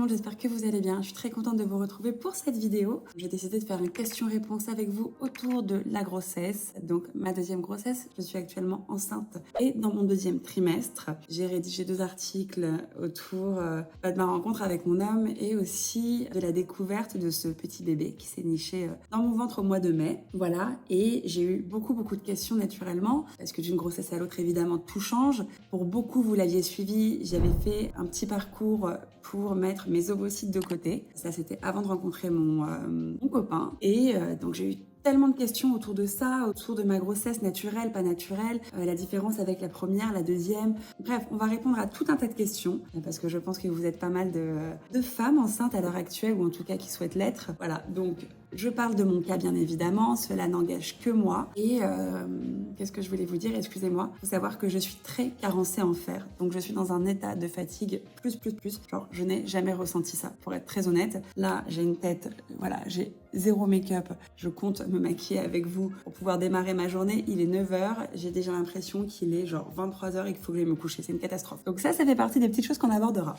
monde, j'espère que vous allez bien. Je suis très contente de vous retrouver pour cette vidéo. J'ai décidé de faire une question-réponse avec vous autour de la grossesse. Donc ma deuxième grossesse, je suis actuellement enceinte et dans mon deuxième trimestre. J'ai rédigé 2 articles autour de ma rencontre avec mon homme et aussi de la découverte de ce petit bébé qui s'est niché dans mon ventre au mois de mai. Voilà, et j'ai eu beaucoup de questions naturellement parce que d'une grossesse à l'autre, évidemment, tout change. Pour beaucoup, vous l'aviez suivi, j'avais fait un petit parcours pour mettre mes ovocytes de côté. Ça, c'était avant de rencontrer mon copain. Et donc, j'ai eu tellement de questions autour de ça, autour de ma grossesse naturelle, pas naturelle, la différence avec la première, la deuxième. Bref, on va répondre à tout un tas de questions parce que je pense que vous êtes pas mal de femmes enceintes à l'heure actuelle ou en tout cas qui souhaitent l'être. Voilà, donc je parle de mon cas bien évidemment, cela n'engage que moi. Et qu'est-ce que je voulais vous dire? Excusez-moi. Il faut savoir que je suis très carencée en fer. Donc je suis dans un état de fatigue plus. Genre je n'ai jamais ressenti ça, pour être très honnête. Là, j'ai une tête, voilà, j'ai 0 make-up. Je compte me maquiller avec vous pour pouvoir démarrer ma journée. Il est 9h, j'ai déjà l'impression qu'il est genre 23h et qu'il faut que j'aille me coucher. C'est une catastrophe. Donc ça fait partie des petites choses qu'on abordera.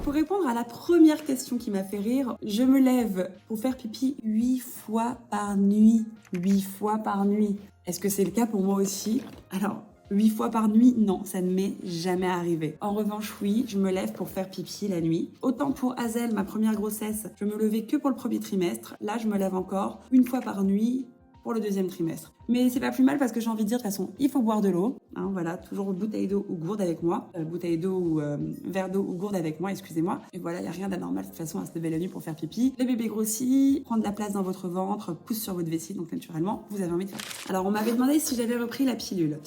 Pour répondre à la première question qui m'a fait rire, je me lève pour faire pipi 8 fois par nuit. 8 fois par nuit. Est-ce que c'est le cas pour moi aussi? Alors, 8 fois par nuit, non, ça ne m'est jamais arrivé. En revanche, oui, je me lève pour faire pipi la nuit. Autant pour Hazel, ma première grossesse, je me levais que pour le premier trimestre. Là, je me lève encore 1 fois par nuit pour le deuxième trimestre. Mais c'est pas plus mal parce que j'ai envie de dire, de toute façon, il faut boire de l'eau. Hein, voilà, toujours bouteille d'eau ou gourde avec moi. Bouteille d'eau ou verre d'eau ou gourde avec moi, excusez-moi. Et voilà, il n'y a rien d'anormal de toute façon à se lever la nuit pour faire pipi. Le bébé grossit, prend de la place dans votre ventre, pousse sur votre vessie, donc naturellement, vous avez envie de faire. Alors, on m'avait demandé si j'avais repris la pilule.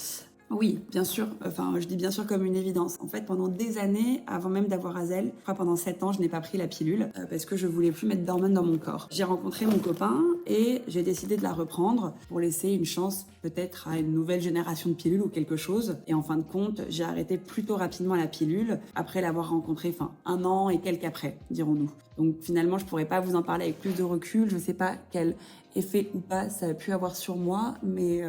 Oui, bien sûr. Enfin, je dis bien sûr comme une évidence. En fait, pendant des années, avant même d'avoir Hazel, je crois pendant 7 ans, je n'ai pas pris la pilule parce que je voulais plus mettre d'hormones dans mon corps. J'ai rencontré mon copain et j'ai décidé de la reprendre pour laisser une chance peut-être à une nouvelle génération de pilules ou quelque chose. Et en fin de compte, j'ai arrêté plutôt rapidement la pilule après l'avoir rencontrée, 1 an et quelques après, dirons-nous. Donc finalement, je pourrais pas vous en parler avec plus de recul. Je sais pas quel effet ou pas ça a pu avoir sur moi, mais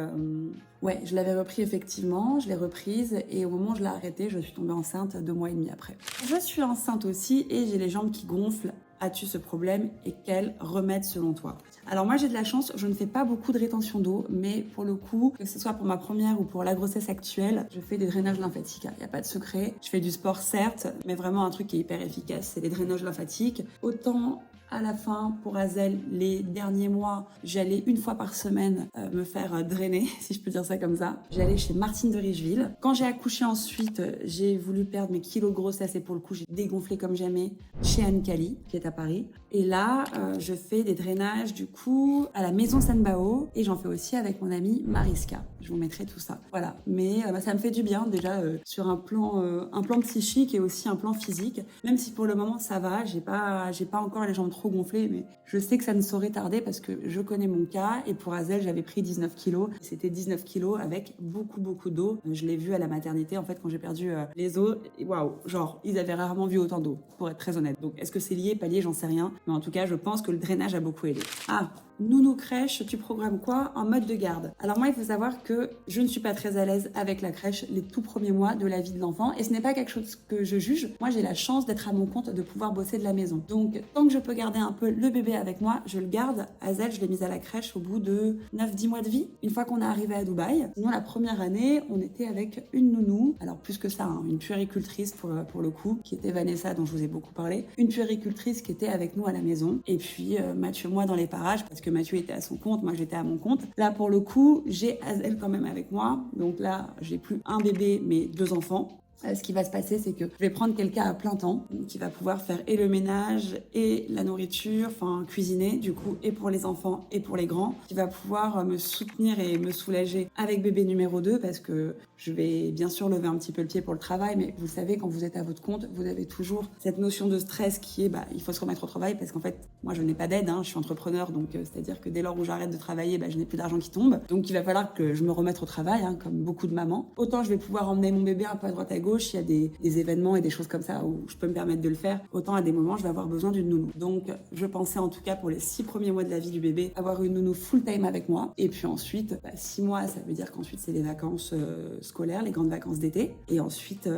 ouais, je l'avais repris effectivement, je l'ai reprise et au moment où je l'ai arrêtée, je suis tombée enceinte 2 mois et demi après. Je suis enceinte aussi et j'ai les jambes qui gonflent. As-tu ce problème et quel remède selon toi? Alors moi j'ai de la chance, je ne fais pas beaucoup de rétention d'eau, mais pour le coup, que ce soit pour ma première ou pour la grossesse actuelle, je fais des drainages lymphatiques. Il n'y a pas de secret. Je fais du sport certes, mais vraiment un truc qui est hyper efficace, c'est les drainages lymphatiques. Autant à la fin, pour Hazel, les derniers mois, j'allais 1 fois par semaine me faire drainer, si je peux dire ça comme ça. J'allais chez Martine de Richeville. Quand j'ai accouché ensuite, j'ai voulu perdre mes kilos de grossesse et pour le coup, j'ai dégonflé comme jamais chez Anne Cali, qui est à Paris. Et là, je fais des drainages du coup à la Maison Sanbao et j'en fais aussi avec mon amie Mariska. Je vous mettrai tout ça. Voilà. Mais ça me fait du bien déjà sur un plan psychique et aussi un plan physique. Même si pour le moment ça va, j'ai pas encore les jambes trop gonflées, mais je sais que ça ne saurait tarder parce que je connais mon cas et pour Hazel j'avais pris 19 kilos. C'était 19 kilos avec beaucoup d'eau. Je l'ai vu à la maternité en fait quand j'ai perdu les os. Waouh, genre ils avaient rarement vu autant d'eau pour être très honnête. Donc est-ce que c'est lié, pas lié, j'en sais rien. Mais en tout cas je pense que le drainage a beaucoup aidé. Ah, nounou crèche, tu programmes quoi en mode de garde? Alors moi, il faut savoir que je ne suis pas très à l'aise avec la crèche les tout premiers mois de la vie de l'enfant et ce n'est pas quelque chose que je juge. Moi, j'ai la chance d'être à mon compte, de pouvoir bosser de la maison. Donc, tant que je peux garder un peu le bébé avec moi, je le garde. Hazel, je l'ai mise à la crèche au bout de 9-10 mois de vie, une fois qu'on est arrivé à Dubaï. Sinon, la première année, on était avec une nounou, alors plus que ça, hein, une puéricultrice pour le coup, qui était Vanessa, dont je vous ai beaucoup parlé. Une puéricultrice qui était avec nous à la maison. Et puis, Mathieu, moi, dans les parages, parce que Mathieu était à son compte, moi j'étais à mon compte. Là pour le coup, j'ai Hazel quand même avec moi. Donc là, j'ai plus un bébé mais 2 enfants. Ce qui va se passer, c'est que je vais prendre quelqu'un à plein temps qui va pouvoir faire et le ménage et la nourriture, cuisiner du coup, et pour les enfants et pour les grands, qui va pouvoir me soutenir et me soulager avec bébé numéro 2 parce que je vais bien sûr lever un petit peu le pied pour le travail, mais vous savez, quand vous êtes à votre compte, vous avez toujours cette notion de stress qui est, il faut se remettre au travail parce qu'en fait, moi je n'ai pas d'aide, je suis entrepreneur, donc c'est-à-dire que dès lors où j'arrête de travailler, je n'ai plus d'argent qui tombe. Donc il va falloir que je me remette au travail, comme beaucoup de mamans. Autant je vais pouvoir emmener mon bébé un peu à droite à gauche, gauche, il y a des événements et des choses comme ça où je peux me permettre de le faire, autant à des moments, je vais avoir besoin d'une nounou. Donc, je pensais en tout cas pour les 6 premiers mois de la vie du bébé, avoir une nounou full-time avec moi. Et puis ensuite, 6 mois, ça veut dire qu'ensuite, c'est les vacances scolaires, les grandes vacances d'été. Et ensuite,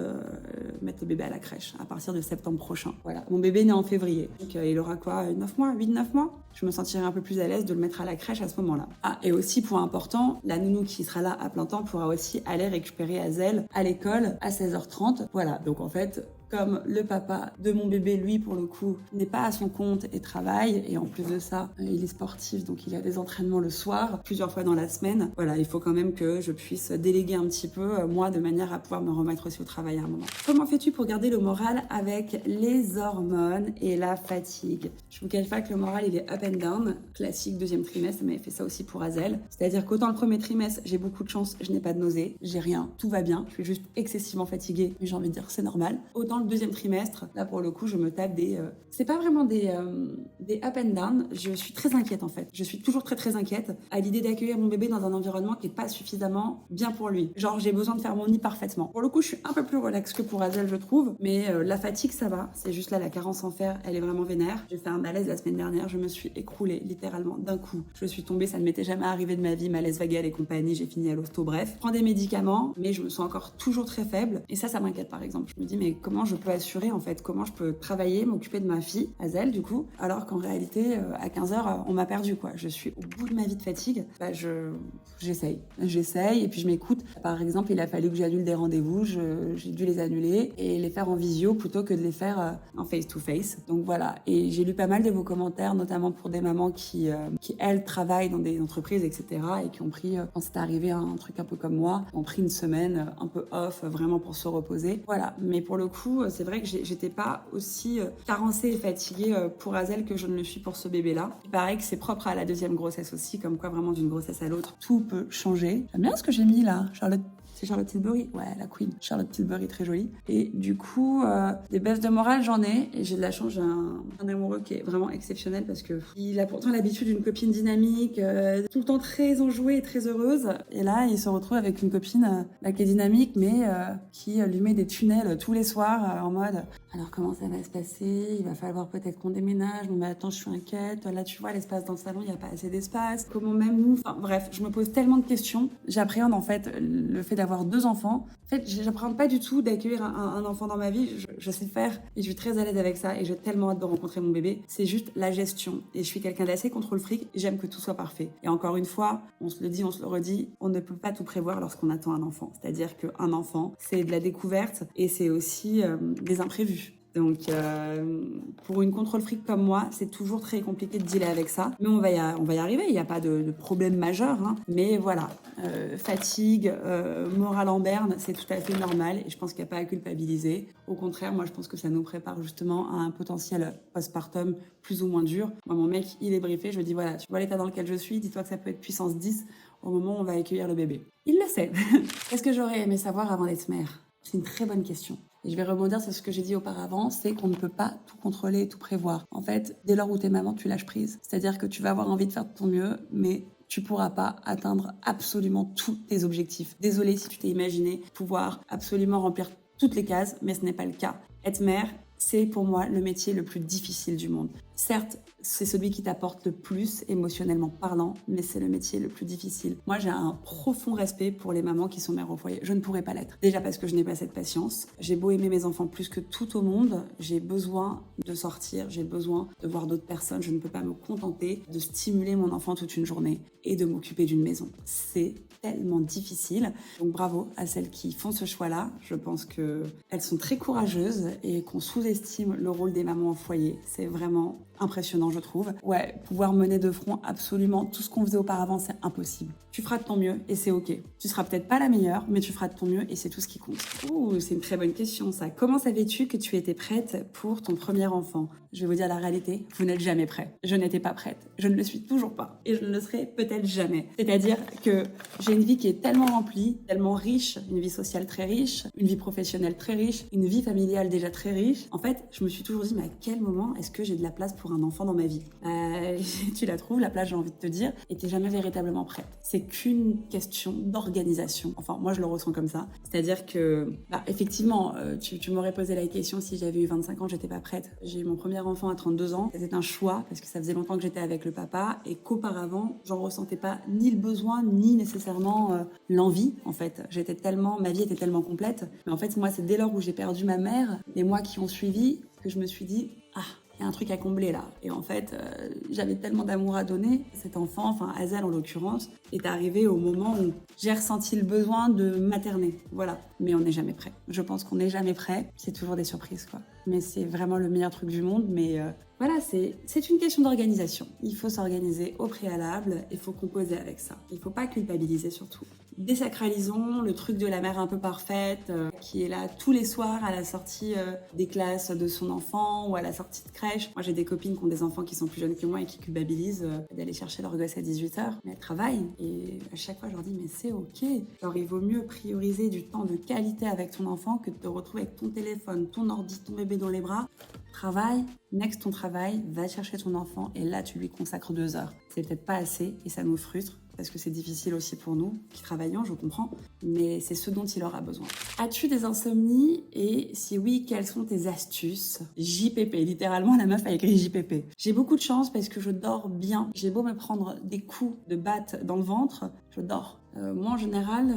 mettre le bébé à la crèche à partir de septembre prochain. Voilà. Mon bébé est né en février. Donc, il aura quoi, 9 mois, 8-9 mois? Je me sentirai un peu plus à l'aise de le mettre à la crèche à ce moment-là. Ah, et aussi, point important, la nounou qui sera là à plein temps pourra aussi aller récupérer Azel à l'école à 16h30. Voilà, donc en fait, comme le papa de mon bébé, lui, pour le coup, n'est pas à son compte et travaille, et en plus de ça, il est sportif, donc il a des entraînements le soir, plusieurs fois dans la semaine. Voilà, il faut quand même que je puisse déléguer un petit peu, moi, de manière à pouvoir me remettre aussi au travail à un moment. Comment fais-tu pour garder le moral avec les hormones et la fatigue? Je vous cache pas que le moral, il est up and down, classique deuxième trimestre, mais fait ça aussi pour Azel. C'est-à-dire qu'autant le premier trimestre, j'ai beaucoup de chance, je n'ai pas de nausées, j'ai rien, tout va bien, je suis juste excessivement fatiguée, mais j'ai envie de dire c'est normal. Autant le deuxième trimestre, là pour le coup, je me tape c'est pas vraiment des up and down, je suis très inquiète en fait. Je suis toujours très très inquiète à l'idée d'accueillir mon bébé dans un environnement qui est pas suffisamment bien pour lui. Genre j'ai besoin de faire mon nid parfaitement. Pour le coup, je suis un peu plus relax que pour Azel, je trouve, mais la fatigue ça va, c'est juste là la carence en fer, elle est vraiment vénère. J'ai fait un malaise la semaine dernière, je me suis écroulée littéralement d'un coup. Je suis tombée, ça ne m'était jamais arrivé de ma vie, malaise vagal et compagnie, j'ai fini à l'hosto, bref. Je prends des médicaments, mais je me sens encore toujours très faible et ça m'inquiète par exemple. Je me dis mais comment je peux assurer en fait, comment je peux travailler, m'occuper de ma fille, Azel du coup, alors qu'en réalité à 15h on m'a perdu quoi. Je suis au bout de ma vie de fatigue, j'essaye et puis je m'écoute. Par exemple, il a fallu que j'annule des rendez-vous, j'ai dû les annuler et les faire en visio plutôt que de les faire en face to face. Donc voilà, et j'ai lu pas mal de vos commentaires, notamment pour des mamans qui elles travaillent dans des entreprises etc. et qui ont pris, quand c'est arrivé un truc un peu comme moi, ont pris une semaine un peu off vraiment pour se reposer. Voilà, mais pour le coup, c'est vrai que j'étais pas aussi carencée et fatiguée pour Azel que je ne le suis pour ce bébé-là. Il paraît que c'est propre à la deuxième grossesse aussi, comme quoi vraiment d'une grossesse à l'autre, tout peut changer. J'aime bien ce que j'ai mis là, Charlotte. C'est Charlotte Tilbury? Ouais, la queen. Charlotte Tilbury, très jolie. Et du coup, des baisses de morale, j'en ai. Et j'ai de la chance, j'ai un amoureux qui est vraiment exceptionnel parce que il a pourtant l'habitude d'une copine dynamique, tout le temps très enjouée et très heureuse. Et là, il se retrouve avec une copine qui est dynamique, mais qui lui met des tunnels tous les soirs en mode alors comment ça va se passer? Il va falloir peut-être qu'on déménage. Mais attends, je suis inquiète. Là, tu vois, l'espace dans le salon, il n'y a pas assez d'espace. Comment même nous? Enfin, bref, je me pose tellement de questions. J'appréhende en fait le fait d'avoir 2 enfants. En fait, j'appréhende pas du tout d'accueillir un enfant dans ma vie. Je sais faire et je suis très à l'aise avec ça et j'ai tellement hâte de rencontrer mon bébé. C'est juste la gestion. Et je suis quelqu'un d'assez contrôle fric. J'aime que tout soit parfait. Et encore une fois, on se le dit, on se le redit, on ne peut pas tout prévoir lorsqu'on attend un enfant. C'est-à-dire qu'un enfant, c'est de la découverte et c'est aussi des imprévus. Donc, pour une contrôle fric comme moi, c'est toujours très compliqué de dealer avec ça. Mais on va y arriver, il n'y a pas de problème majeur. Hein. Mais voilà, fatigue, morale en berne, c'est tout à fait normal. Et je pense qu'il n'y a pas à culpabiliser. Au contraire, moi, je pense que ça nous prépare justement à un potentiel postpartum plus ou moins dur. Moi, mon mec, il est briefé. Je lui dis, voilà, tu vois l'état dans lequel je suis, dis-toi que ça peut être puissance 10 au moment où on va accueillir le bébé. Il le sait. Qu'est-ce que j'aurais aimé savoir avant d'être mère? C'est une très bonne question. Et je vais rebondir sur ce que j'ai dit auparavant, c'est qu'on ne peut pas tout contrôler et tout prévoir. En fait, dès lors où t'es maman, tu lâches prise. C'est-à-dire que tu vas avoir envie de faire de ton mieux, mais tu pourras pas atteindre absolument tous tes objectifs. Désolée si tu t'es imaginé pouvoir absolument remplir toutes les cases, mais ce n'est pas le cas. Être mère, c'est pour moi le métier le plus difficile du monde. Certes, c'est celui qui t'apporte le plus émotionnellement parlant, mais c'est le métier le plus difficile. Moi, j'ai un profond respect pour les mamans qui sont mères au foyer. Je ne pourrais pas l'être. Déjà parce que je n'ai pas cette patience. J'ai beau aimer mes enfants plus que tout au monde, j'ai besoin de sortir, j'ai besoin de voir d'autres personnes. Je ne peux pas me contenter de stimuler mon enfant toute une journée et de m'occuper d'une maison. C'est tellement difficile. Donc bravo à celles qui font ce choix-là. Je pense qu'elles sont très courageuses et qu'on sous-estime le rôle des mamans au foyer. C'est vraiment impressionnant, je trouve. Ouais, pouvoir mener de front absolument tout ce qu'on faisait auparavant, c'est impossible. Tu feras de ton mieux et c'est ok. Tu seras peut-être pas la meilleure, mais tu feras de ton mieux et c'est tout ce qui compte. Ouh, c'est une très bonne question ça. Comment savais-tu que tu étais prête pour ton premier enfant? Je vais vous dire la réalité, vous n'êtes jamais prêt. Je n'étais pas prête. Je ne le suis toujours pas. Et je ne le serai peut-être jamais. C'est-à-dire que j'ai une vie qui est tellement remplie, tellement riche, une vie sociale très riche, une vie professionnelle très riche, une vie familiale déjà très riche. En fait, je me suis toujours dit, mais à quel moment est-ce que j'ai de la place pour un enfant dans ma vie? Tu la trouves, la place, j'ai envie de te dire, et t'es jamais véritablement prête. C'est qu'une question d'organisation. Enfin, moi, je le ressens comme ça. C'est-à-dire que, effectivement, tu m'aurais posé la question si j'avais eu 25 ans, j'étais pas prête. J'ai eu mon premier enfant à 32 ans. C'était un choix, parce que ça faisait longtemps que j'étais avec le papa, et qu'auparavant, j'en ressentais pas ni le besoin, ni nécessairement l'envie, en fait. Ma vie était tellement complète. Mais en fait, moi, c'est dès lors où j'ai perdu ma mère, les mois qui ont suivi, que je me suis dit, il y a un truc à combler là. Et en fait, j'avais tellement d'amour à donner. Cet enfant, enfin Hazel en l'occurrence, est arrivé au moment où j'ai ressenti le besoin de materner. Voilà. Mais on n'est jamais prêt. Je pense qu'on n'est jamais prêt. C'est toujours des surprises, quoi. Mais c'est vraiment le meilleur truc du monde. Mais voilà, c'est une question d'organisation. Il faut s'organiser au préalable. Il faut composer avec ça. Il ne faut pas culpabiliser surtout. Désacralisons le truc de la mère un peu parfaite qui est là tous les soirs à la sortie des classes de son enfant ou à la sortie de crèche. Moi, j'ai des copines qui ont des enfants qui sont plus jeunes que moi et qui culpabilisent d'aller chercher leur gosse à 18h. Mais elles travaillent et à chaque fois, je leur dis mais c'est ok. Genre, il vaut mieux prioriser du temps de qualité avec ton enfant que de te retrouver avec ton téléphone, ton ordi, ton bébé dans les bras. Travaille, next ton travail, va chercher ton enfant et là, tu lui consacres 2 heures. C'est peut-être pas assez et ça nous frustre. Parce que c'est difficile aussi pour nous qui travaillons, je comprends, mais c'est ce dont il aura besoin. As-tu des insomnies? Et si oui, quelles sont tes astuces? JPP, littéralement la meuf a écrit JPP. J'ai beaucoup de chance parce que je dors bien. J'ai beau me prendre des coups de batte dans le ventre, je dors. Moi en général,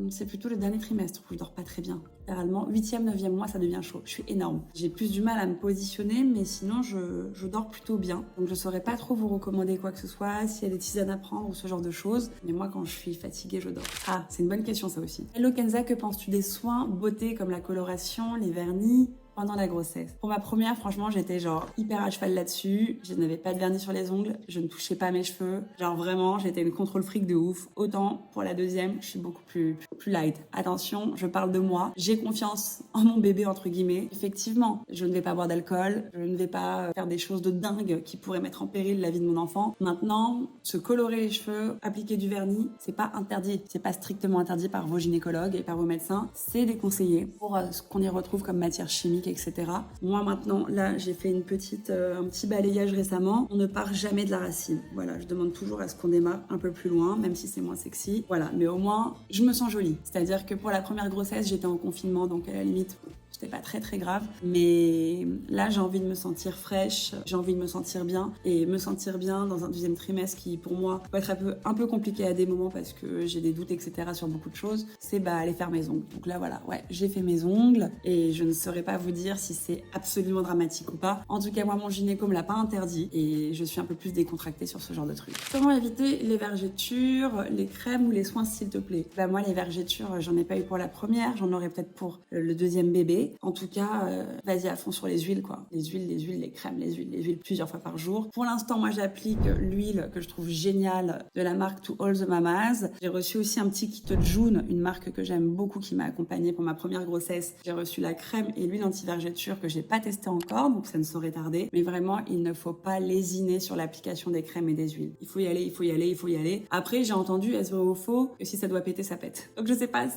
c'est plutôt le dernier trimestre où je dors pas très bien. Littéralement, 8e, 9e mois, ça devient chaud. Je suis énorme. J'ai plus du mal à me positionner, mais sinon, je dors plutôt bien. Donc, je saurais pas trop vous recommander quoi que ce soit, s'il y a des tisanes à prendre ou ce genre de choses. Mais moi, quand je suis fatiguée, je dors. Ah, c'est une bonne question, ça aussi. Hello Kenza, que penses-tu des soins beauté comme la coloration, les vernis pendant la grossesse? Pour ma première, franchement, j'étais genre hyper à cheval là-dessus. Je n'avais pas de vernis sur les ongles, je ne touchais pas mes cheveux. Genre vraiment, j'étais une contrôle fric de ouf. Autant pour la deuxième, je suis beaucoup plus light. Attention, je parle de moi. J'ai confiance en mon bébé, entre guillemets. Effectivement, je ne vais pas boire d'alcool, je ne vais pas faire des choses de dingue qui pourraient mettre en péril la vie de mon enfant. Maintenant, se colorer les cheveux, appliquer du vernis, c'est pas interdit. C'est pas strictement interdit par vos gynécologues et par vos médecins. C'est déconseillé pour ce qu'on y retrouve comme matière chimique, etc. Moi maintenant, là, j'ai fait un petit balayage récemment. On ne part jamais de la racine. Voilà, je demande toujours à ce qu'on démarre un peu plus loin, même si c'est moins sexy. Voilà, mais au moins, je me sens jolie. C'est-à-dire que pour la première grossesse, j'étais en confinement, donc à la limite, c'était pas très très grave. Mais là, j'ai envie de me sentir fraîche, j'ai envie de me sentir bien. Et me sentir bien dans un deuxième trimestre qui, pour moi, peut être un peu compliqué à des moments parce que j'ai des doutes, etc. sur beaucoup de choses, c'est aller faire mes ongles. Donc là, voilà, ouais, j'ai fait mes ongles et je ne saurais pas vous dire si c'est absolument dramatique ou pas. En tout cas, moi, mon gynéco me l'a pas interdit et je suis un peu plus décontractée sur ce genre de trucs. Comment éviter les vergetures, les crèmes ou les soins, s'il te plaît? Moi, les vergetures, j'en ai pas eu pour la première, j'en aurai peut-être pour le deuxième bébé. En tout cas, vas-y à fond sur les huiles, quoi. Les huiles, les crèmes, les huiles plusieurs fois par jour. Pour l'instant, moi, j'applique l'huile que je trouve géniale de la marque To All the Mamas. J'ai reçu aussi un petit kit de June, une marque que j'aime beaucoup qui m'a accompagnée pour ma première grossesse. J'ai reçu la crème et l'huile anti-vergeture que j'ai pas testé encore, donc ça ne saurait tarder. Mais vraiment, il ne faut pas lésiner sur l'application des crèmes et des huiles. Il faut y aller, il faut y aller, il faut y aller. Après, j'ai entendu, est-ce vrai ou faux, que si ça doit péter, ça pète. Donc je sais pas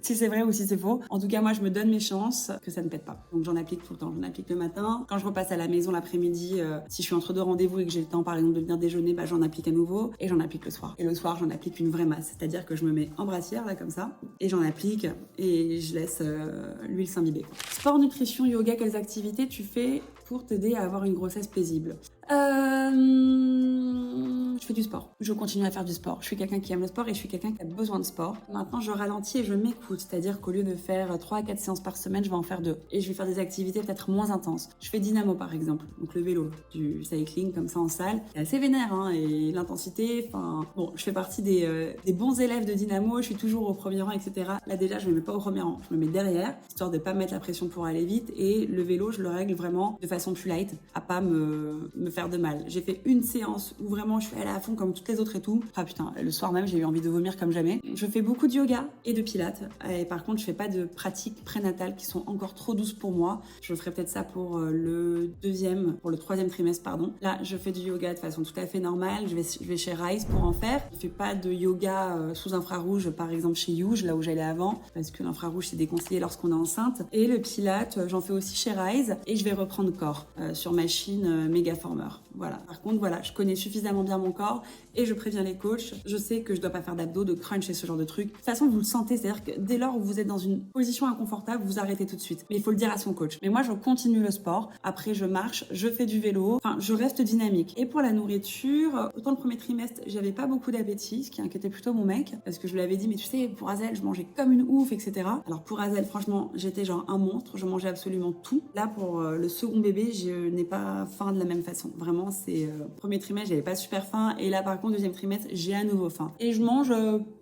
si c'est vrai ou si c'est faux. En tout cas, moi, je me donne mes chances que ça ne pète pas. Donc, j'en applique tout le temps. J'en applique le matin. Quand je repasse à la maison l'après-midi, si je suis entre deux rendez-vous et que j'ai le temps, par exemple, de venir déjeuner, j'en applique à nouveau. Et j'en applique le soir. Et le soir, j'en applique une vraie masse. C'est-à-dire que je me mets en brassière, là, comme ça. Et j'en applique. Et je laisse l'huile s'imbiber. Sport, nutrition, yoga, quelles activités tu fais pour t'aider à avoir une grossesse paisible? Je fais du sport. Je continue à faire du sport. Je suis quelqu'un qui aime le sport et je suis quelqu'un qui a besoin de sport. Maintenant, je ralentis et je m'écoute. C'est-à-dire qu'au lieu de faire 3 à 4 séances par semaine, je vais en faire 2. Et je vais faire des activités peut-être moins intenses. Je fais dynamo, par exemple. Donc, le vélo, du cycling comme ça en salle. C'est assez vénère, hein. Et l'intensité, bon, je fais partie des bons élèves de dynamo. Je suis toujours au premier rang, etc. Là, déjà, je me mets pas au premier rang. Je me mets derrière, histoire de pas mettre la pression pour aller vite. Et le vélo, je le règle vraiment de façon plus light, à pas me faire de mal. J'ai fait une séance où vraiment je suis allée à fond comme toutes les autres et tout. Ah putain, le soir même, j'ai eu envie de vomir comme jamais. Je fais beaucoup de yoga et de pilates. Et par contre, je fais pas de pratiques prénatales qui sont encore trop douces pour moi. Je ferai peut-être ça pour le troisième trimestre, pardon. Là, je fais du yoga de façon tout à fait normale. Je vais chez Rise pour en faire. Je fais pas de yoga sous infrarouge, par exemple chez Youge, là où j'allais avant, parce que l'infrarouge c'est déconseillé lorsqu'on est enceinte. Et le pilates, j'en fais aussi chez Rise. Et je vais reprendre corps sur machine Megaformer. Voilà. Par contre, voilà, je connais suffisamment bien mon corps et je préviens les coachs. Je sais que je dois pas faire d'abdos, de crunch et ce genre de trucs. De toute façon, vous le sentez, c'est-à-dire que dès lors où vous êtes dans une position inconfortable, vous arrêtez tout de suite. Mais il faut le dire à son coach. Mais moi, je continue le sport. Après, je marche, je fais du vélo. Enfin, je reste dynamique. Et pour la nourriture, autant le premier trimestre, j'avais pas beaucoup d'appétit, ce qui inquiétait plutôt mon mec, parce que je lui avais dit, mais tu sais, pour Azel, je mangeais comme une ouf, etc. Alors pour Azel, franchement, j'étais genre un monstre. Je mangeais absolument tout. Là, pour le second bébé, je n'ai pas faim de la même façon. Vraiment, c'est premier trimestre, j'avais pas super faim. Et là, par contre, deuxième trimestre, j'ai à nouveau faim. Et je mange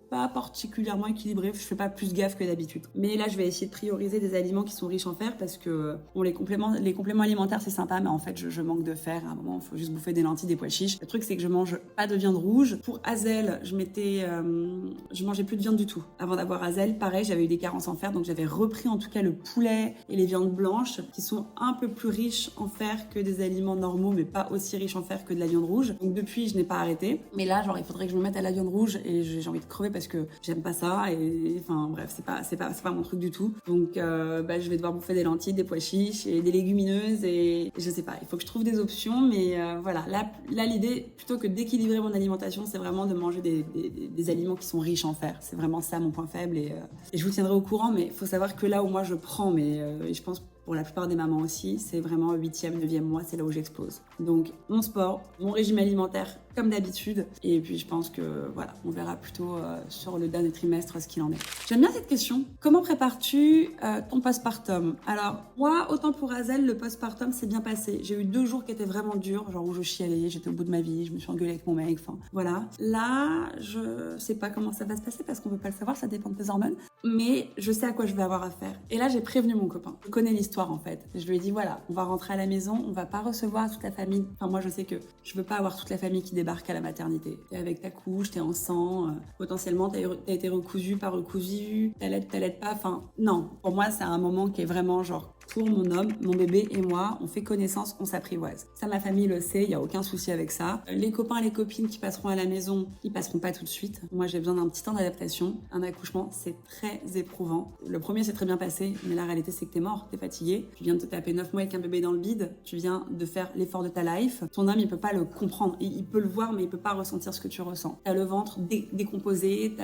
pas particulièrement équilibré, je fais pas plus gaffe que d'habitude. Mais là, je vais essayer de prioriser des aliments qui sont riches en fer parce que bon, les compléments alimentaires, c'est sympa, mais en fait, je manque de fer. À un moment, il faut juste bouffer des lentilles, des pois chiches. Le truc, c'est que je mange pas de viande rouge. Pour Azel, je mangeais plus de viande du tout. Avant d'avoir Azel, pareil, j'avais eu des carences en fer, donc j'avais repris en tout cas le poulet et les viandes blanches qui sont un peu plus riches en fer que des aliments normaux, mais pas aussi riches en fer que de la viande rouge. Donc depuis, je n'ai pas arrêté. Mais là, genre, il faudrait que je me mette à la viande rouge et j'ai envie de crever parce que j'aime pas ça et enfin bref, c'est pas mon truc du tout. Donc je vais devoir bouffer des lentilles, des pois chiches et des légumineuses et je sais pas, il faut que je trouve des options, mais voilà, là l'idée plutôt que d'équilibrer mon alimentation, c'est vraiment de manger des aliments qui sont riches en fer. C'est vraiment ça mon point faible et je vous tiendrai au courant, mais il faut savoir que là où moi je prends, et je pense pour la plupart des mamans aussi, c'est vraiment 8e, 9e mois, c'est là où j'explose. Donc mon sport, mon régime alimentaire comme d'habitude, et puis je pense que voilà, on verra plutôt sur le dernier trimestre ce qu'il en est. J'aime bien cette question. Comment prépares-tu ton postpartum? Alors moi, autant pour Azel, le postpartum s'est bien passé. J'ai eu 2 jours qui étaient vraiment durs, genre où je chialais, j'étais au bout de ma vie, je me suis engueulée avec mon mec, enfin voilà. Là, je sais pas comment ça va se passer parce qu'on peut pas le savoir, ça dépend de tes hormones, mais je sais à quoi je vais avoir affaire. Et là, j'ai prévenu mon copain. Je connais l'histoire en fait. Je lui ai dit voilà, on va rentrer à la maison, on va pas recevoir toute la famille. Enfin moi, je sais que je veux pas avoir toute la famille qui débarque à la maternité. T'es avec ta couche, t'es en sang, potentiellement t'as été recousu, pas recousu, t'allaites pas, enfin non. Pour moi, c'est un moment qui est vraiment genre pour mon homme, mon bébé et moi, on fait connaissance, on s'apprivoise. Ça, ma famille le sait, il n'y a aucun souci avec ça. Les copains et les copines qui passeront à la maison, ils passeront pas tout de suite. Moi, j'ai besoin d'un petit temps d'adaptation. Un accouchement, c'est très éprouvant. Le premier s'est très bien passé, mais la réalité, c'est que t'es mort, t'es fatigué. Tu viens de te taper 9 mois avec un bébé dans le bide. Tu viens de faire l'effort de ta life. Ton homme, il peut pas le comprendre. Il peut le voir, mais il peut pas ressentir ce que tu ressens. T'as le ventre décomposé,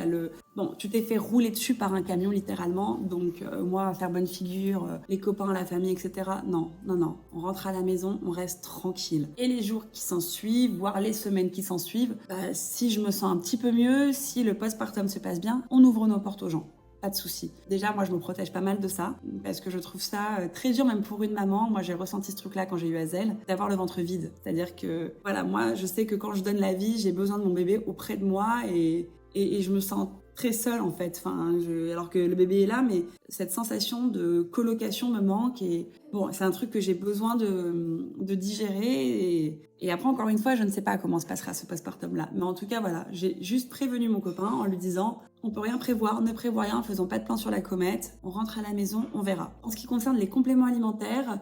Bon, tu t'es fait rouler dessus par un camion, littéralement. Donc, moi, à faire bonne figure, les copains, la famille, etc. Non. On rentre à la maison, on reste tranquille. Et les jours qui s'en suivent, voire les semaines qui s'en suivent, si je me sens un petit peu mieux, si le postpartum se passe bien, on ouvre nos portes aux gens. Pas de souci. Déjà, moi, je me protège pas mal de ça parce que je trouve ça très dur, même pour une maman. Moi, j'ai ressenti ce truc-là quand j'ai eu Azel, d'avoir le ventre vide. C'est-à-dire que, voilà, moi, je sais que quand je donne la vie, j'ai besoin de mon bébé auprès de moi et je me sens très seule en fait, alors que le bébé est là, mais cette sensation de colocation me manque et bon, c'est un truc que j'ai besoin de digérer et après encore une fois, je ne sais pas comment se passera ce postpartum là, mais en tout cas voilà, j'ai juste prévenu mon copain en lui disant on peut rien prévoir, ne prévois rien, faisons pas de plan sur la comète, on rentre à la maison, on verra. En ce qui concerne les compléments alimentaires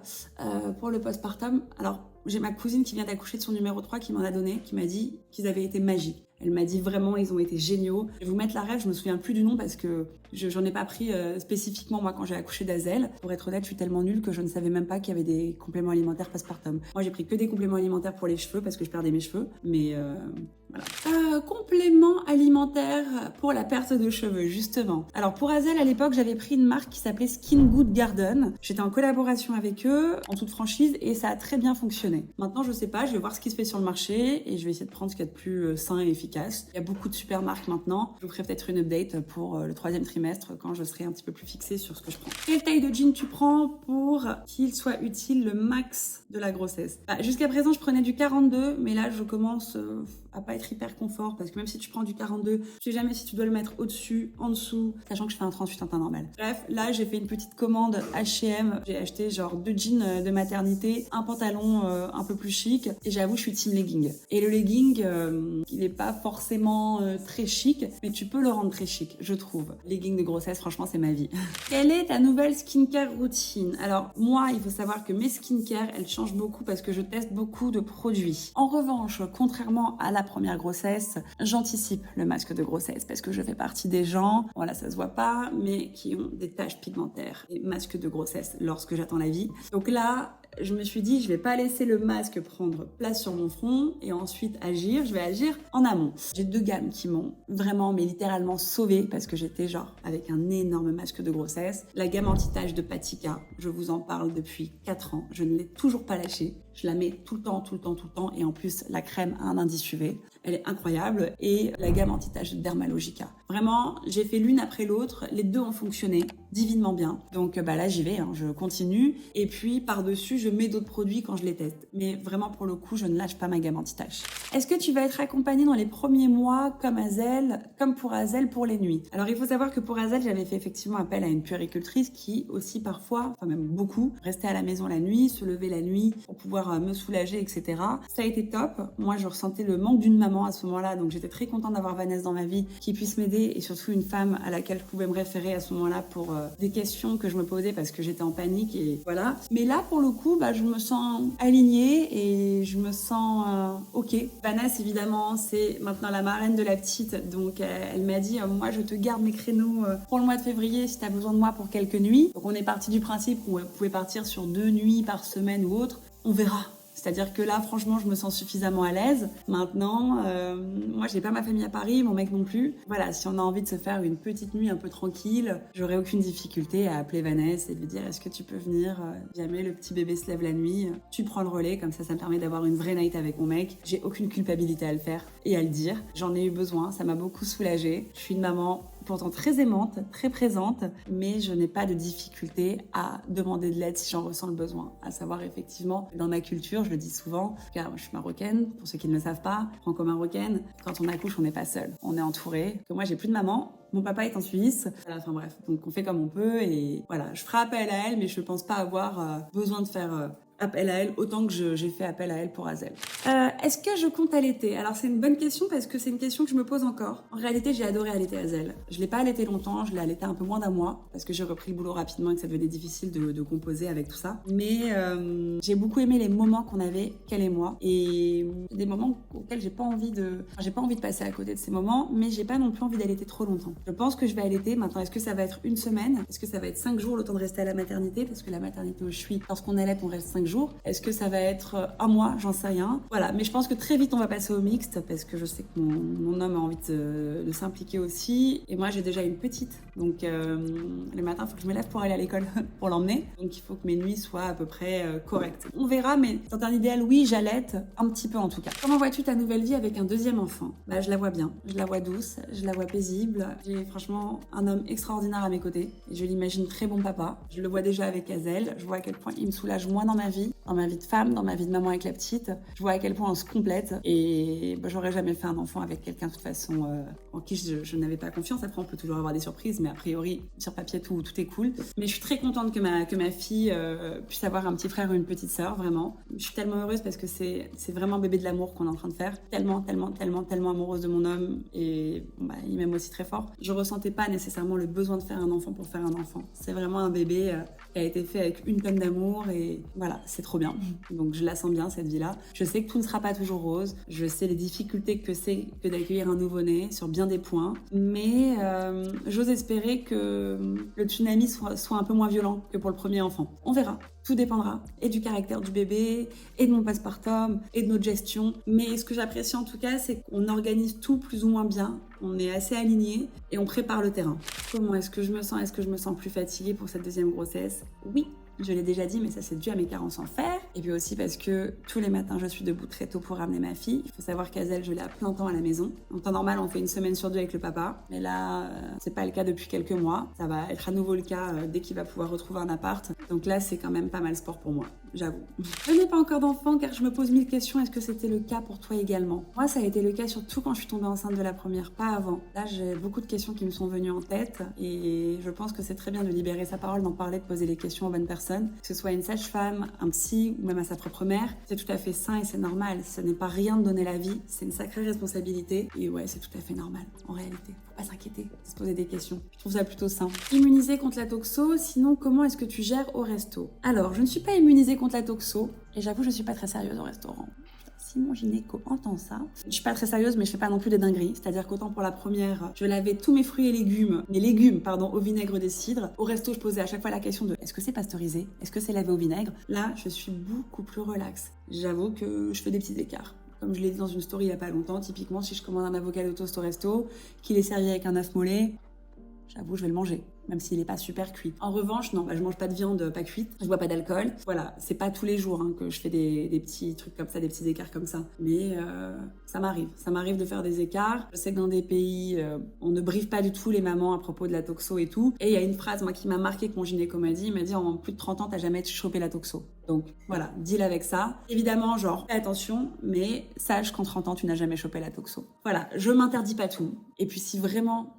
pour le postpartum, alors j'ai ma cousine qui vient d'accoucher de son numéro 3 qui m'en a donné, qui m'a dit qu'ils avaient été magiques. Elle m'a dit vraiment, ils ont été géniaux. Je vais vous mettre la rêve, je me souviens plus du nom parce que j'en ai pas pris spécifiquement moi quand j'ai accouché d'Azel. Pour être honnête, je suis tellement nulle que je ne savais même pas qu'il y avait des compléments alimentaires postpartum. Moi, j'ai pris que des compléments alimentaires pour les cheveux parce que je perdais mes cheveux, mais voilà. Compléments alimentaires pour la perte de cheveux, justement. Alors pour Azel, à l'époque, j'avais pris une marque qui s'appelait Skin Good Garden. J'étais en collaboration avec eux, en toute franchise, et ça a très bien fonctionné. Maintenant, je sais pas, je vais voir ce qui se fait sur le marché et je vais essayer de prendre ce qu'il y a de plus sain et efficace. Il y a beaucoup de super marques maintenant. Je vous ferai peut-être une update pour le 3e trimestre trimestre quand je serai un petit peu plus fixée sur ce que je prends. Quelle taille de jean tu prends pour qu'il soit utile le max de la grossesse? Jusqu'à présent, je prenais du 42, mais là, je commence à pas être hyper confort parce que même si tu prends du 42, tu sais jamais si tu dois le mettre au-dessus, en dessous, sachant que je fais un 38 en temps normal. Bref, là, j'ai fait une petite commande H&M. J'ai acheté genre 2 jeans de maternité, un pantalon un peu plus chic et j'avoue, je suis team legging. Et le legging, il est pas forcément très chic, mais tu peux le rendre très chic, je trouve. Legging de grossesse, franchement, c'est ma vie. Quelle est ta nouvelle skincare routine? Alors, moi, il faut savoir que mes skincare, elles changent beaucoup parce que je teste beaucoup de produits. En revanche, contrairement à la première grossesse, j'anticipe le masque de grossesse parce que je fais partie des gens, voilà, ça se voit pas, mais qui ont des taches pigmentaires et masques de grossesse lorsque j'attends la vie. Donc là, je me suis dit, je vais pas laisser le masque prendre place sur mon front et ensuite agir, je vais agir en amont. J'ai 2 gammes qui m'ont vraiment, mais littéralement sauvée parce que j'étais genre avec un énorme masque de grossesse. La gamme anti-tache de Patika, je vous en parle depuis 4 ans, je ne l'ai toujours pas lâchée. Je la mets tout le temps, tout le temps, tout le temps et en plus, la crème a un indice UV. Elle est incroyable. Et la gamme anti-tache de Dermalogica. Vraiment, j'ai fait l'une après l'autre. Les 2 ont fonctionné divinement bien. Donc là, j'y vais, je continue. Et puis, par-dessus, je mets d'autres produits quand je les teste. Mais vraiment, pour le coup, je ne lâche pas ma gamme anti-tache. Est-ce que tu vas être accompagnée dans les premiers mois comme pour Hazel pour les nuits? Alors, il faut savoir que pour Hazel, j'avais fait effectivement appel à une puéricultrice qui aussi parfois, enfin même beaucoup, restait à la maison la nuit, se levait la nuit pour pouvoir me soulager, etc. Ça a été top. Moi, je ressentais le manque d'une maman à ce moment-là, donc j'étais très contente d'avoir Vanessa dans ma vie qui puisse m'aider et surtout une femme à laquelle je pouvais me référer à ce moment-là pour des questions que je me posais parce que j'étais en panique et voilà. Mais là, pour le coup, je me sens alignée et je me sens ok. Vanessa, évidemment, c'est maintenant la marraine de la petite, donc elle m'a dit moi, je te garde mes créneaux pour le mois de février si tu as besoin de moi pour quelques nuits. Donc on est parti du principe qu'on pouvait partir sur 2 nuits par semaine ou autre. On verra. C'est-à-dire que là, franchement, je me sens suffisamment à l'aise. Maintenant, moi, j'ai pas ma famille à Paris, mon mec non plus. Voilà, si on a envie de se faire une petite nuit un peu tranquille, j'aurais aucune difficulté à appeler Vanessa et lui dire est-ce que tu peux venir jamais le petit bébé se lève la nuit, tu prends le relais, comme ça me permet d'avoir une vraie night avec mon mec. J'ai aucune culpabilité à le faire et à le dire. J'en ai eu besoin, ça m'a beaucoup soulagée. Je suis une maman pourtant très aimante, très présente, mais je n'ai pas de difficulté à demander de l'aide si j'en ressens le besoin. À savoir, effectivement, dans ma culture, je le dis souvent, car je suis marocaine, pour ceux qui ne le savent pas, franco-marocaine, quand on accouche, on n'est pas seul, on est entouré. Que moi, j'ai plus de maman, mon papa est en Suisse, voilà, enfin bref, donc on fait comme on peut et voilà, je ferai appel à elle, mais je pense pas avoir besoin de faire appel à elle autant que j'ai fait appel à elle pour Hazel. Est-ce que je compte allaiter? Alors c'est une bonne question parce que c'est une question que je me pose encore. En réalité, j'ai adoré allaiter Hazel. Je l'ai pas allaité longtemps, je l'ai allaité un peu moins d'un mois parce que j'ai repris le boulot rapidement et que ça devenait difficile de composer avec tout ça. Mais j'ai beaucoup aimé les moments qu'on avait, qu'elle et moi, et des moments auxquels j'ai pas envie de passer à côté de ces moments, mais j'ai pas non plus envie d'allaiter trop longtemps. Je pense que je vais allaiter. Maintenant, est-ce que ça va être une semaine? Est-ce que ça va être 5 jours le temps de rester à la maternité? Parce que la maternité où je suis, lorsqu'on allaite, on reste 5 jours. Est-ce que ça va être un mois? J'en sais rien. Voilà, mais je pense que très vite on va passer au mixte parce que je sais que mon homme a envie de s'impliquer aussi. Et moi j'ai déjà une petite, donc le matin il faut que je me lève pour aller à l'école pour l'emmener. Donc il faut que mes nuits soient à peu près correctes. On verra, mais dans un idéal, oui, j'allaite un petit peu en tout cas. Comment vois-tu ta nouvelle vie avec un 2e enfant? Je la vois bien, je la vois douce, je la vois paisible. J'ai franchement un homme extraordinaire à mes côtés et je l'imagine très bon papa. Je le vois déjà avec Hazel, je vois à quel point il me soulage moi dans ma vie de femme, dans ma vie de maman avec la petite. Je vois à quel point on se complète et j'aurais jamais fait un enfant avec quelqu'un de toute façon en qui je n'avais pas confiance. Après on peut toujours avoir des surprises, mais a priori sur papier tout est cool. Mais je suis très contente que ma fille puisse avoir un petit frère ou une petite sœur, vraiment. Je suis tellement heureuse parce que c'est vraiment un bébé de l'amour qu'on est en train de faire. Tellement amoureuse de mon homme et il m'aime aussi très fort. Je ressentais pas nécessairement le besoin de faire un enfant pour faire un enfant. C'est vraiment un bébé qui a été fait avec une tonne d'amour et voilà, c'est trop bien. Donc je la sens bien cette vie-là. Je sais que tout ne sera pas toujours rose. Je sais les difficultés que c'est que d'accueillir un nouveau-né sur bien des points. Mais j'ose espérer que le tsunami soit un peu moins violent que pour le premier enfant. On verra. Tout dépendra et du caractère du bébé, et de mon postpartum, et de notre gestion. Mais ce que j'apprécie en tout cas, c'est qu'on organise tout plus ou moins bien. On est assez alignés et on prépare le terrain. Comment est-ce que je me sens? Est-ce que je me sens plus fatiguée pour cette 2e grossesse? Oui. je l'ai déjà dit, mais ça c'est dû à mes carences en fer. Et puis aussi parce que tous les matins, je suis debout très tôt pour ramener ma fille. Il faut savoir qu'Azel, je l'ai à plein temps à la maison. En temps normal, on fait une semaine sur 2 avec le papa. Mais là, c'est pas le cas depuis quelques mois. Ça va être à nouveau le cas dès qu'il va pouvoir retrouver un appart. Donc là, c'est quand même pas mal sport pour moi, j'avoue. Je n'ai pas encore d'enfant car je me pose 1000 questions. Est-ce que c'était le cas pour toi également? Moi, ça a été le cas surtout quand je suis tombée enceinte de la première, pas avant. Là, j'ai beaucoup de questions qui me sont venues en tête et je pense que c'est très bien de libérer sa parole, d'en parler, de poser les questions aux bonnes personnes, que ce soit une sage-femme, un psy ou même à sa propre mère. C'est tout à fait sain et c'est normal. Ce n'est pas rien de donner la vie, c'est une sacrée responsabilité et ouais, c'est tout à fait normal en réalité. Faut pas s'inquiéter, se poser des questions. Je trouve ça plutôt sain. Immunisée contre la toxo, sinon comment est-ce que tu gères au resto? Alors, je ne suis pas immunisée contre la toxo et j'avoue, je suis pas très sérieuse au restaurant. Si mon gynéco entend ça, je suis pas très sérieuse, mais je fais pas non plus des dingueries. C'est-à-dire qu'autant pour la première, je lavais tous mes fruits et légumes, au vinaigre des cidres. Au resto, je posais à chaque fois la question de est-ce que c'est pasteurisé? Est-ce que c'est lavé au vinaigre? Là, je suis beaucoup plus relaxe. J'avoue que je fais des petits écarts. Comme je l'ai dit dans une story il y a pas longtemps, typiquement, si je commande un avocado toast au resto, qu'il est servi avec un œuf mollet, j'avoue, je vais le manger, même s'il n'est pas super cuit. En revanche, non, je mange pas de viande pas cuite, je bois pas d'alcool. Voilà, c'est pas tous les jours que je fais des petits trucs comme ça, des petits écarts comme ça. Mais ça m'arrive de faire des écarts. Je sais que dans des pays, on ne briefe pas du tout les mamans à propos de la toxo et tout. Et il y a une phrase, moi, qui m'a marqué, que mon gynéco m'a dit, en plus de 30 ans, t'as jamais chopé la toxo. Donc voilà, deal avec ça. Évidemment, fais attention, mais sache qu'en 30 ans, tu n'as jamais chopé la toxo. Voilà, je m'interdis pas tout. Et puis si vraiment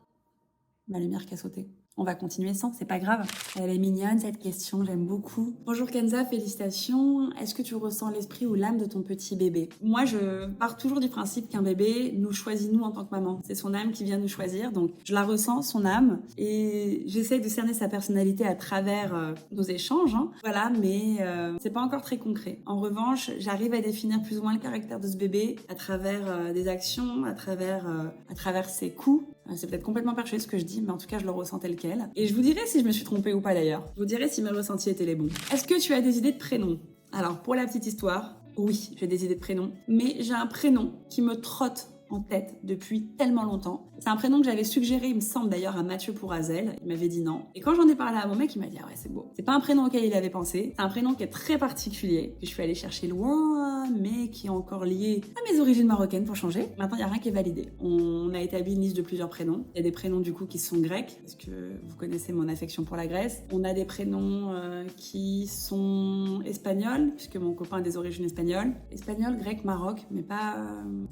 ma lumière qui a sauté, on va continuer sans, c'est pas grave. Elle est mignonne cette question, j'aime beaucoup. Bonjour Kenza, félicitations. Est-ce que tu ressens l'esprit ou l'âme de ton petit bébé? Moi, je pars toujours du principe qu'un bébé nous choisit nous en tant que maman. C'est son âme qui vient nous choisir, donc je la ressens, son âme, et j'essaie de cerner sa personnalité à travers nos échanges. Voilà, mais c'est pas encore très concret. En revanche, j'arrive à définir plus ou moins le caractère de ce bébé à travers des actions, à travers ses coups. C'est peut-être complètement perché ce que je dis, mais en tout cas, je le ressens tel quel. Et je vous dirai si je me suis trompée ou pas d'ailleurs. Je vous dirai si mes ressentis étaient les bons. Est-ce que tu as des idées de prénoms? Alors, pour la petite histoire, oui, j'ai des idées de prénoms. Mais j'ai un prénom qui me trotte en tête depuis tellement longtemps. C'est un prénom que j'avais suggéré, il me semble d'ailleurs, à Mathieu pour Azel. Il m'avait dit non. Et quand j'en ai parlé à mon mec, il m'a dit ah ouais, c'est beau. C'est pas un prénom auquel il avait pensé. C'est un prénom qui est très particulier, que je suis allée chercher loin, mais qui est encore lié à mes origines marocaines pour changer. Maintenant, il n'y a rien qui est validé. On a établi une liste de plusieurs prénoms. Il y a des prénoms du coup qui sont grecs, parce que vous connaissez mon affection pour la Grèce. On a des prénoms qui sont espagnols, puisque mon copain a des origines espagnoles. Espagnol, grec, Maroc, mais pas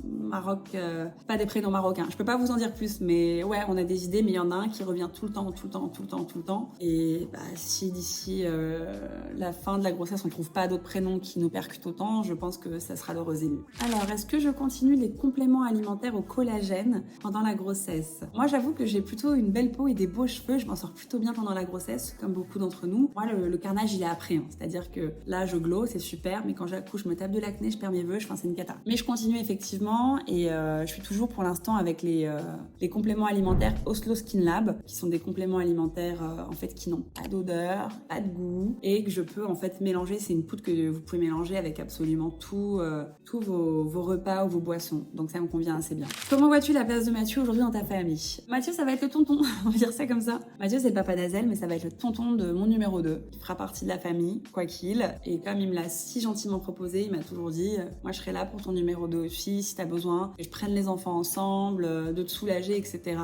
Maroc. Pas des prénoms marocains. Je peux pas vous en dire plus, mais ouais, on a des idées, mais il y en a un qui revient tout le temps. Et si d'ici la fin de la grossesse, on trouve pas d'autres prénoms qui nous percutent autant, je pense que ça sera l'heureux élu. Alors, est-ce que je continue les compléments alimentaires au collagène pendant la grossesse? Moi, j'avoue que j'ai plutôt une belle peau et des beaux cheveux. Je m'en sors plutôt bien pendant la grossesse, comme beaucoup d'entre nous. Moi, le carnage, il est après. C'est-à-dire que là, je glow, c'est super, mais quand j'accouche, je me tape de l'acné, je perds mes vœux, c'est une cata. Mais je continue effectivement et je suis toujours pour l'instant avec les compléments alimentaires Oslo Skin Lab, qui sont des compléments alimentaires en fait qui n'ont pas d'odeur, pas de goût, et que je peux en fait mélanger. C'est une poudre que vous pouvez mélanger avec absolument tous vos repas ou vos boissons. Donc ça me convient assez bien. Comment vois-tu la place de Mathieu aujourd'hui dans ta famille? Mathieu, ça va être le tonton, on va dire ça comme ça. Mathieu, c'est le papa d'Azel, mais ça va être le tonton de mon numéro 2, qui fera partie de la famille, quoi qu'il. Et comme il me l'a si gentiment proposé, il m'a toujours dit moi je serai là pour ton numéro 2 aussi, si t'as besoin, que je prenne les enfants ensemble, de te soulager, etc.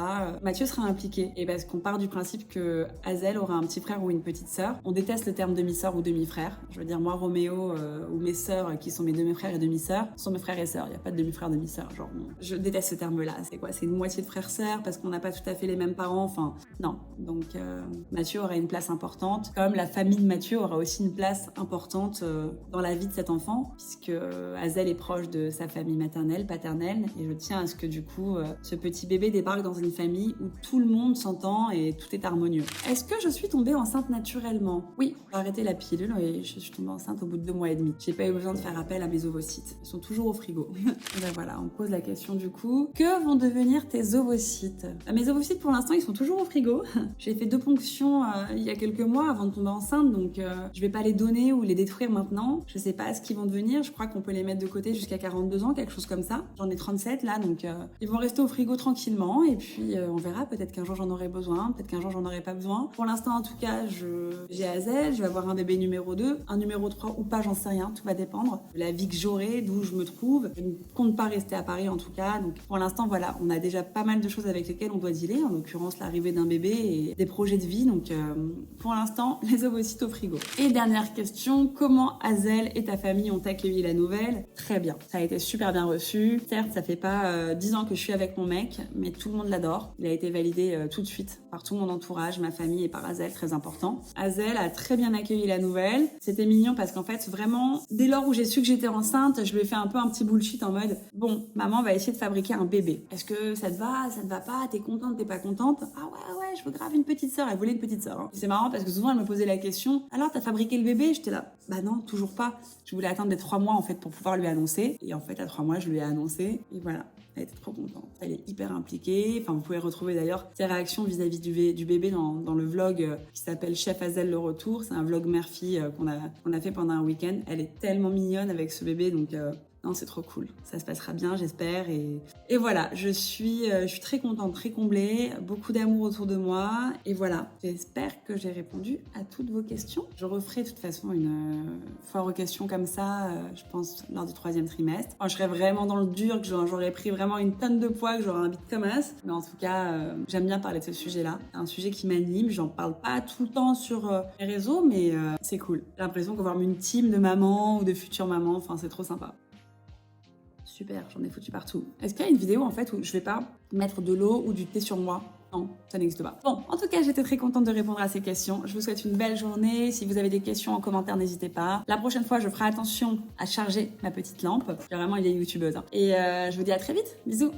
Mathieu sera impliqué. Et parce qu'on part du principe que Azel aura un petit frère ou une petite sœur. On déteste le terme demi-sœur ou demi-frère. Je veux dire, moi, Roméo ou mes sœurs, qui sont mes demi-frères et demi-sœurs, sont mes frères et sœurs. Il n'y a pas de demi-frère, demi-sœur. Genre, je déteste ce terme-là. C'est quoi? C'est une moitié de frère-sœur parce qu'on n'a pas tout à fait les mêmes parents. Enfin, non. Donc, Mathieu aura une place importante. Comme la famille de Mathieu aura aussi une place importante dans la vie de cet enfant, puisque Azel est proche de sa famille maternelle, paternelle, et je tiens à ce que du coup, ce petit bébé débarque dans une famille où tout le monde s'entend et tout est harmonieux. Est-ce que je suis tombée enceinte naturellement? Oui, j'ai arrêté la pilule et je suis tombée enceinte au bout de 2 mois et demi. J'ai pas eu besoin de faire appel à mes ovocytes. Ils sont toujours au frigo. Et ben voilà, on pose la question du coup. Que vont devenir tes ovocytes? Mes ovocytes pour l'instant, ils sont toujours au frigo. J'ai fait 2 ponctions il y a quelques mois avant de tomber enceinte, donc je vais pas les donner ou les détruire maintenant. Je sais pas ce qu'ils vont devenir. Je crois qu'on peut les mettre de côté jusqu'à 42 ans, quelque chose comme ça. J'en ai 37. fêtes là, donc ils vont rester au frigo tranquillement et puis on verra, peut-être qu'un jour j'en aurai besoin, peut-être qu'un jour j'en aurai pas besoin. Pour l'instant en tout cas, j'ai Hazel, je vais avoir un bébé numéro 2, un numéro 3 ou pas, j'en sais rien, tout va dépendre de la vie que j'aurai, d'où je me trouve. Je ne compte pas rester à Paris en tout cas, donc pour l'instant voilà, on a déjà pas mal de choses avec lesquelles on doit dealer, en l'occurrence l'arrivée d'un bébé et des projets de vie, donc pour l'instant les ovocytes au frigo. Et dernière question, comment Hazel et ta famille ont accueilli la nouvelle? Très bien, ça a été super bien reçu. Certes, ça fait pas 10 ans que je suis avec mon mec, mais tout le monde l'adore. Il a été validé tout de suite par tout mon entourage, ma famille et par Hazel, très important. Hazel a très bien accueilli la nouvelle. C'était mignon parce qu'en fait, vraiment, dès lors où j'ai su que j'étais enceinte, je lui ai fait un peu un petit bullshit en mode « Bon, maman va essayer de fabriquer un bébé. Est-ce que ça te va? Ça te va pas? T'es contente? T'es pas contente? Ah ouais, je veux grave une petite sœur. » Elle voulait une petite sœur. Hein. C'est marrant parce que souvent, elle me posait la question « Alors, t'as fabriqué le bébé ?» J'étais là « Bah non, toujours pas. » Je voulais attendre les 3 mois en fait pour pouvoir lui annoncer. Et en fait, à 3 mois, je lui ai annoncé. Et voilà. Elle était trop contente. Elle est hyper impliquée. Enfin, vous pouvez retrouver d'ailleurs ses réactions vis-à-vis du bébé dans le vlog qui s'appelle Chef Hazel le retour. C'est un vlog mère-fille qu'on a fait pendant un week-end. Elle est tellement mignonne avec ce bébé, donc non, c'est trop cool. Ça se passera bien, j'espère. Et voilà, je suis très contente, très comblée. Beaucoup d'amour autour de moi. Et voilà, j'espère que j'ai répondu à toutes vos questions. Je referai de toute façon une foire aux questions comme ça, je pense, lors du 3e trimestre. Quand je serai vraiment dans le dur, que j'aurais pris vraiment une tonne de poids, que j'aurais un bide comme as. Mais en tout cas, j'aime bien parler de ce sujet-là. C'est un sujet qui m'anime. J'en parle pas tout le temps sur les réseaux, mais c'est cool. J'ai l'impression d'avoir une team de mamans ou de futures mamans. Enfin, c'est trop sympa. Super, j'en ai foutu partout. Est-ce qu'il y a une vidéo en fait où je vais pas mettre de l'eau ou du thé sur moi? Non, ça n'existe pas. Bon, en tout cas, j'étais très contente de répondre à ces questions. Je vous souhaite une belle journée. Si vous avez des questions en commentaire, n'hésitez pas. La prochaine fois, je ferai attention à charger ma petite lampe. J'ai vraiment une vieille youtubeuse. Hein. Et je vous dis à très vite. Bisous.